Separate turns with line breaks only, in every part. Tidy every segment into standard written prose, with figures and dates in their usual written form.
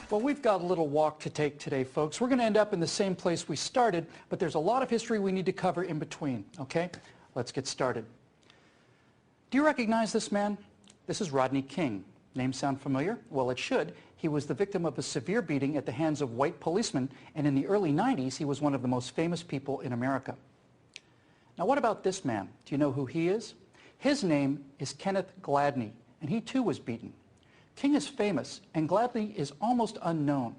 Well, we've got a little walk to take today, folks. We're going to end up in the same place we started, but there's a lot of history we need to cover in between, okay? Let's get started. Do you recognize this man? This is Rodney King. Name sound familiar? Well, it should. He was the victim of a severe beating at the hands of white policemen, and in the early 90s, he was one of the most famous people in America. Now, what about this man? Do you know who he is? His name is Kenneth Gladney, and he too was beaten. King is famous, and Gladney is almost unknown,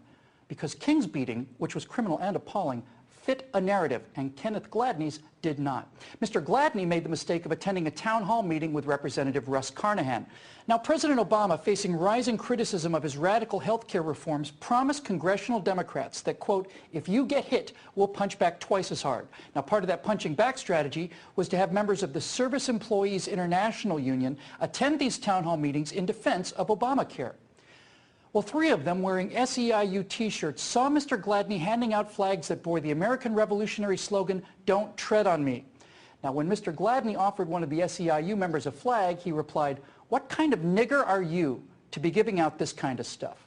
because King's beating, which was criminal and appalling, fit a narrative, and Kenneth Gladney's did not. Mr. Gladney made the mistake of attending a town hall meeting with Representative Russ Carnahan. Now, President Obama, facing rising criticism of his radical health care reforms, promised congressional Democrats that, quote, if you get hit, we'll punch back twice as hard. Now, part of that punching back strategy was to have members of the Service Employees International Union attend these town hall meetings in defense of Obamacare. Well, 3 of them, wearing SEIU T-shirts, saw Mr. Gladney handing out flags that bore the American Revolutionary slogan, "Don't tread on me." Now, when Mr. Gladney offered one of the SEIU members a flag, he replied, "What kind of nigger are you to be giving out this kind of stuff?"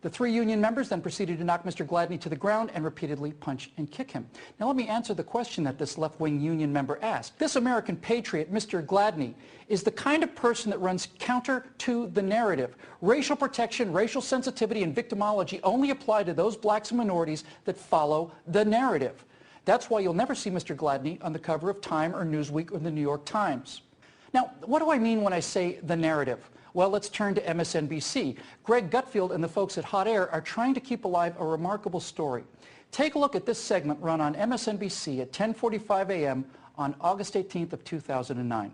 The 3 union members then proceeded to knock Mr. Gladney to the ground and repeatedly punch and kick him. Now, let me answer the question that this left-wing union member asked. This American patriot, Mr. Gladney, is the kind of person that runs counter to the narrative. Racial protection, racial sensitivity, and victimology only apply to those blacks and minorities that follow the narrative. That's why you'll never see Mr. Gladney on the cover of Time or Newsweek or the New York Times. Now, what do I mean when I say the narrative? Well, let's turn to MSNBC. Greg Gutfeld and the folks at Hot Air are trying to keep alive a remarkable story. Take a look at this segment run on MSNBC at 10:45 a.m. on August 18th of 2009.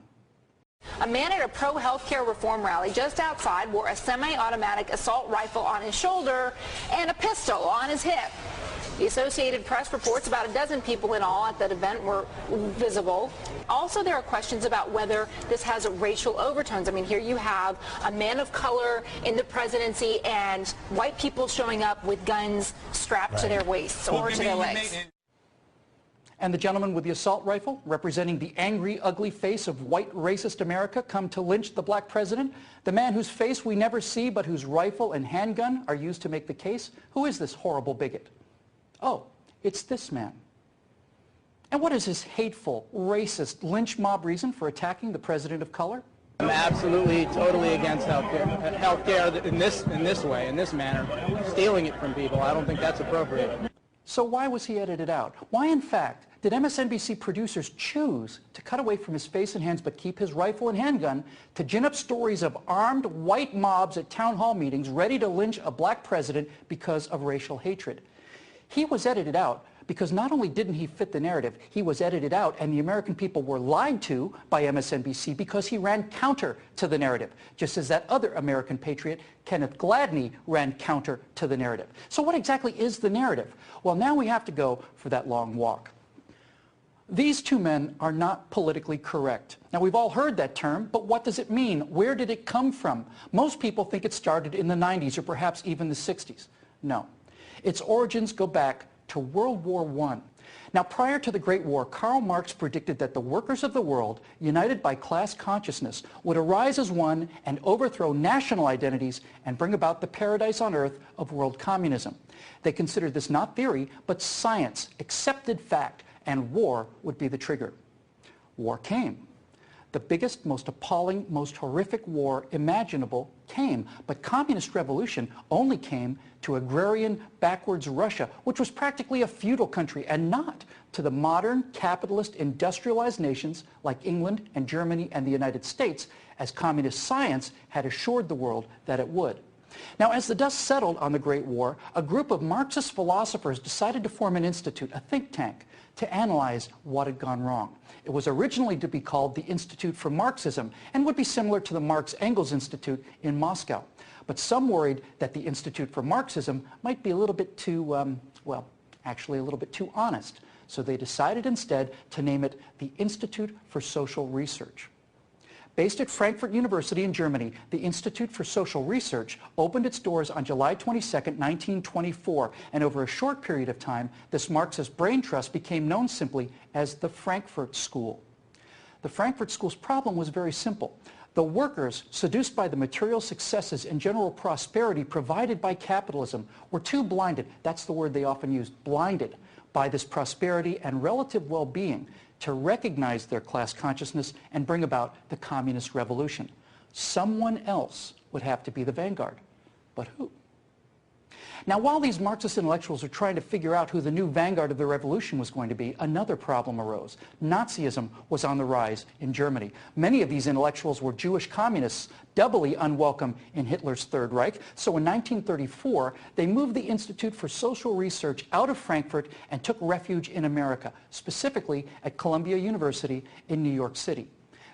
A man at a pro-healthcare reform rally just outside wore a semi-automatic assault rifle on his shoulder and a pistol on his hip. The Associated Press reports about a dozen people in all at that event were visible. Also, there are questions about whether this has racial overtones. I mean, here you have a man of color in the presidency and white people showing up with guns strapped to their waists or to their legs.
And the gentleman with the assault rifle, representing the angry, ugly face of white racist America, come to lynch the black president? The man whose face we never see but whose rifle and handgun are used to make the case? Who is this horrible bigot? Oh, it's this man. And what is his hateful, racist, lynch mob reason for attacking the president of color?
I'm absolutely, totally against healthcare in this way, in this manner, stealing it from people. I don't think that's appropriate.
So why was he edited out? Why, in fact, did MSNBC producers choose to cut away from his face and hands but keep his rifle and handgun to gin up stories of armed white mobs at town hall meetings ready to lynch a black president because of racial hatred? He was edited out because not only didn't he fit the narrative, he was edited out and the American people were lied to by MSNBC because he ran counter to the narrative, just as that other American patriot, Kenneth Gladney, ran counter to the narrative. So what exactly is the narrative? Well, now we have to go for that long walk. These 2 men are not politically correct. Now, we've all heard that term, but what does it mean? Where did it come from? Most people think it started in the 90s or perhaps even the 60s. No. Its origins go back to World War I. Now, prior to the Great War, Karl Marx predicted that the workers of the world, united by class consciousness, would arise as one and overthrow national identities and bring about the paradise on earth of world communism. They considered this not theory, but science, accepted fact, and war would be the trigger. War came. The biggest, most appalling, most horrific war imaginable came. But communist revolution only came to agrarian, backwards Russia, which was practically a feudal country, and not to the modern, capitalist, industrialized nations like England and Germany and the United States, as communist science had assured the world that it would. Now, as the dust settled on the Great War, a group of Marxist philosophers decided to form an institute, a think tank, to analyze what had gone wrong. It was originally to be called the Institute for Marxism and would be similar to the Marx-Engels Institute in Moscow. But some worried that the Institute for Marxism might be a little bit too, well, actually a little bit too honest. So they decided instead to name it the Institute for Social Research. Based at Frankfurt University in Germany, the Institute for Social Research opened its doors on July 22, 1924, and over a short period of time, this Marxist brain trust became known simply as the Frankfurt School. The Frankfurt School's problem was very simple. The workers, seduced by the material successes and general prosperity provided by capitalism, were too blinded, that's the word they often used, blinded by this prosperity and relative well-being to recognize their class consciousness and bring about the communist revolution. Someone else would have to be the vanguard. But who? Now, while these Marxist intellectuals are trying to figure out who the new vanguard of the revolution was going to be, another problem arose. Nazism was on the rise in Germany. Many of these intellectuals were Jewish communists, doubly unwelcome in Hitler's Third Reich. So in 1934, they moved the Institute for Social Research out of Frankfurt and took refuge in America, specifically at Columbia University in New York City.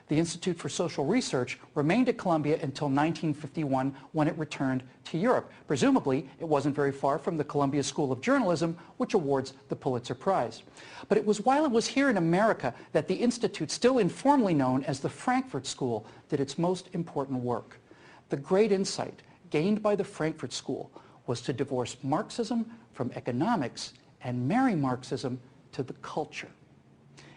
The Institute for Social Research remained at Columbia until 1951 when it returned to Europe. Presumably, it wasn't very far from the Columbia School of Journalism, which awards the Pulitzer Prize. But it was while it was here in America that the Institute, still informally known as the Frankfurt School, did its most important work. The great insight gained by the Frankfurt School was to divorce Marxism from economics and marry Marxism to the culture.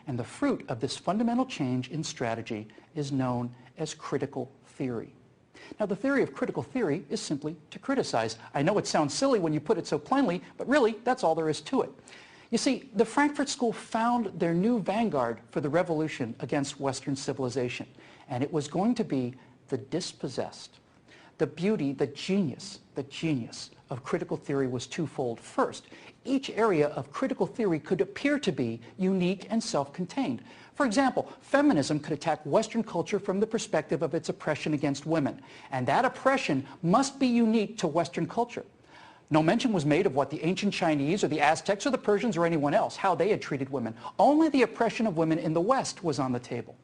And the fruit of this fundamental change in strategy is known as critical theory. Now, the theory of critical theory is simply to criticize. I know it sounds silly when you put it so plainly, but really, that's all there is to it. You see, the Frankfurt School found their new vanguard for the revolution against Western civilization, and it was going to be the dispossessed. The beauty, the genius of critical theory was twofold. First, each area of critical theory could appear to be unique and self-contained. For example, feminism could attack Western culture from the perspective of its oppression against women, and that oppression must be unique to Western culture. No mention was made of what the ancient Chinese or the Aztecs or the Persians or anyone else, how they had treated women. Only the oppression of women in the West was on the table.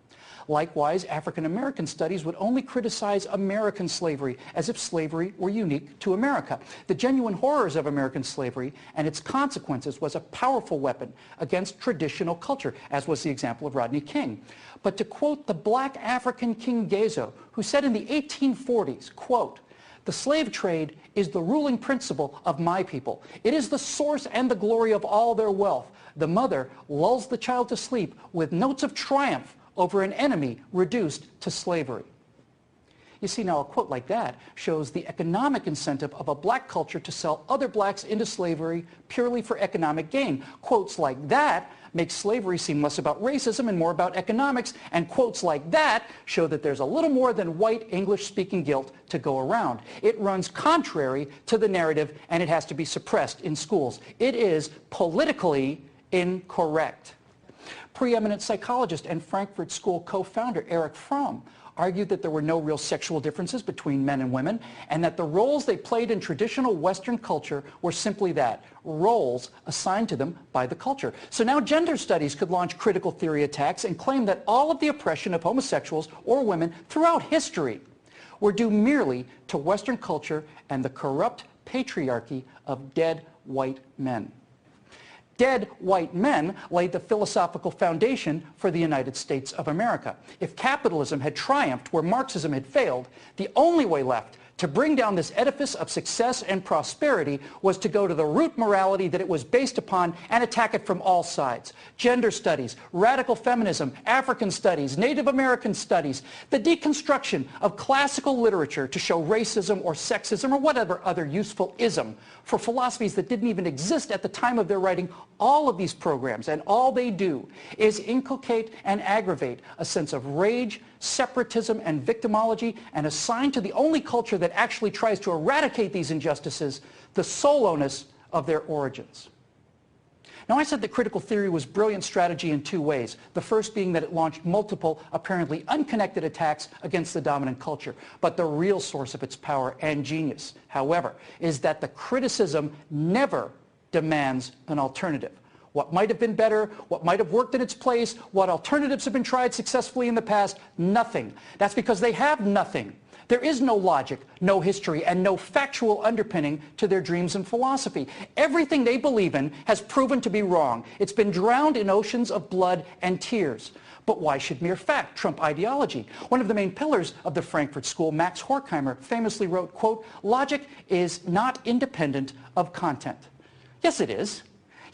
Likewise, African American studies would only criticize American slavery as if slavery were unique to America. The genuine horrors of American slavery and its consequences was a powerful weapon against traditional culture, as was the example of Rodney King. But to quote the black African King Gezo, who said in the 1840s, quote, "The slave trade is the ruling principle of my people. It is the source and the glory of all their wealth. The mother lulls the child to sleep with notes of triumph over an enemy reduced to slavery." You see, now a quote like that shows the economic incentive of a black culture to sell other blacks into slavery purely for economic gain. Quotes like that make slavery seem less about racism and more about economics, and quotes like that show that there's a little more than white English-speaking guilt to go around. It runs contrary to the narrative, and it has to be suppressed in schools. It is politically incorrect. Preeminent psychologist and Frankfurt School co-founder Erich Fromm argued that there were no real sexual differences between men and women, and that the roles they played in traditional Western culture were simply that, roles assigned to them by the culture. So now gender studies could launch critical theory attacks and claim that all of the oppression of homosexuals or women throughout history were due merely to Western culture and the corrupt patriarchy of dead white men. Dead white men laid the philosophical foundation for the United States of America. If capitalism had triumphed where Marxism had failed, the only way left to bring down this edifice of success and prosperity was to go to the root morality that it was based upon and attack it from all sides. Gender studies, radical feminism, African studies, Native American studies, the deconstruction of classical literature to show racism or sexism or whatever other useful ism for philosophies that didn't even exist at the time of their writing. All of these programs, and all they do, is inculcate and aggravate a sense of rage, separatism, and victimology, and assign to the only culture that actually tries to eradicate these injustices the solo-ness of their origins. Now, I said that critical theory was brilliant strategy in two ways. The first being that it launched multiple, apparently unconnected attacks against the dominant culture. But the real source of its power and genius, however, is that the criticism never demands an alternative. What might have been better, what might have worked in its place, what alternatives have been tried successfully in the past? Nothing. That's because they have nothing. There is no logic, no history, and no factual underpinning to their dreams and philosophy. Everything they believe in has proven to be wrong. It's been drowned in oceans of blood and tears. But why should mere fact trump ideology? One of the main pillars of the Frankfurt School, Max Horkheimer, famously wrote, quote, "Logic is not independent of content." Yes, it is.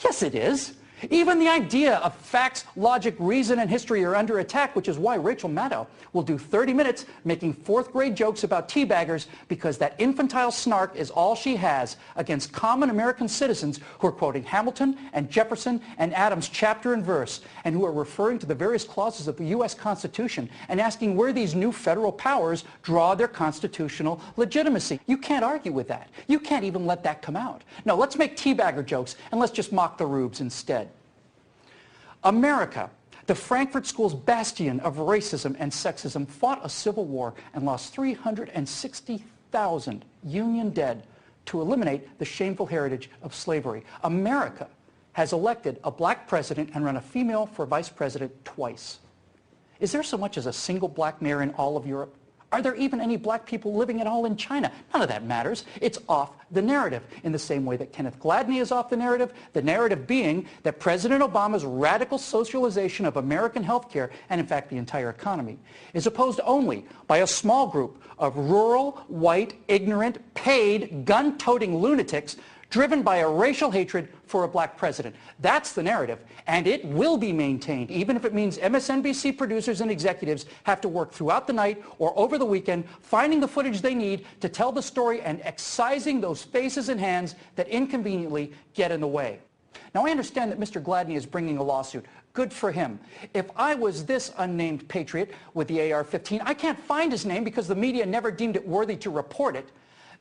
Yes, it is. Even the idea of facts, logic, reason, and history are under attack, which is why Rachel Maddow will do 30 minutes making fourth-grade jokes about teabaggers because that infantile snark is all she has against common American citizens who are quoting Hamilton and Jefferson and Adams chapter and verse and who are referring to the various clauses of the U.S. Constitution and asking where these new federal powers draw their constitutional legitimacy. You can't argue with that. You can't even let that come out. No, let's make teabagger jokes and let's just mock the rubes instead. America, the Frankfurt School's bastion of racism and sexism, fought a civil war and lost 360,000 Union dead to eliminate the shameful heritage of slavery. America has elected a black president and run a female for vice president twice. Is there so much as a single black mayor in all of Europe? Are there even any black people living at all in China? None of that matters. It's off the narrative in the same way that Kenneth Gladney is off the narrative being that President Obama's radical socialization of American healthcare, and in fact the entire economy, is opposed only by a small group of rural, white, ignorant, paid, gun-toting lunatics driven by a racial hatred for a black president. That's the narrative, and it will be maintained, even if it means MSNBC producers and executives have to work throughout the night or over the weekend finding the footage they need to tell the story and excising those faces and hands that inconveniently get in the way. Now, I understand that Mr. Gladney is bringing a lawsuit. Good for him. If I was this unnamed patriot with the AR-15, I can't find his name because the media never deemed it worthy to report it,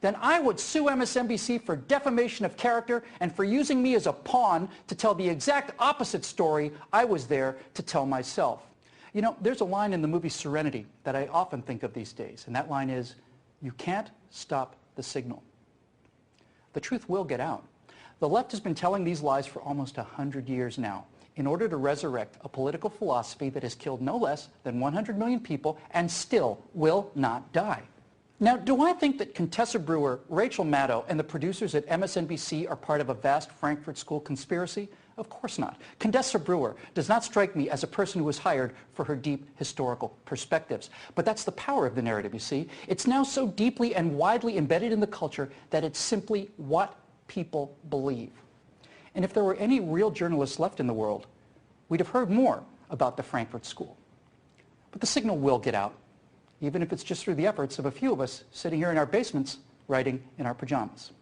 then I would sue MSNBC for defamation of character and for using me as a pawn to tell the exact opposite story I was there to tell myself. You know, there's a line in the movie Serenity that I often think of these days, and that line is, "You can't stop the signal." The truth will get out. The left has been telling these lies for almost 100 years now in order to resurrect a political philosophy that has killed no less than 100 million people and still will not die. Now, do I think that Contessa Brewer, Rachel Maddow, and the producers at MSNBC are part of a vast Frankfurt School conspiracy? Of course not. Contessa Brewer does not strike me as a person who was hired for her deep historical perspectives. But that's the power of the narrative, you see. It's now so deeply and widely embedded in the culture that it's simply what people believe. And if there were any real journalists left in the world, we'd have heard more about the Frankfurt School. But the signal will get out, even if it's just through the efforts of a few of us sitting here in our basements writing in our pajamas.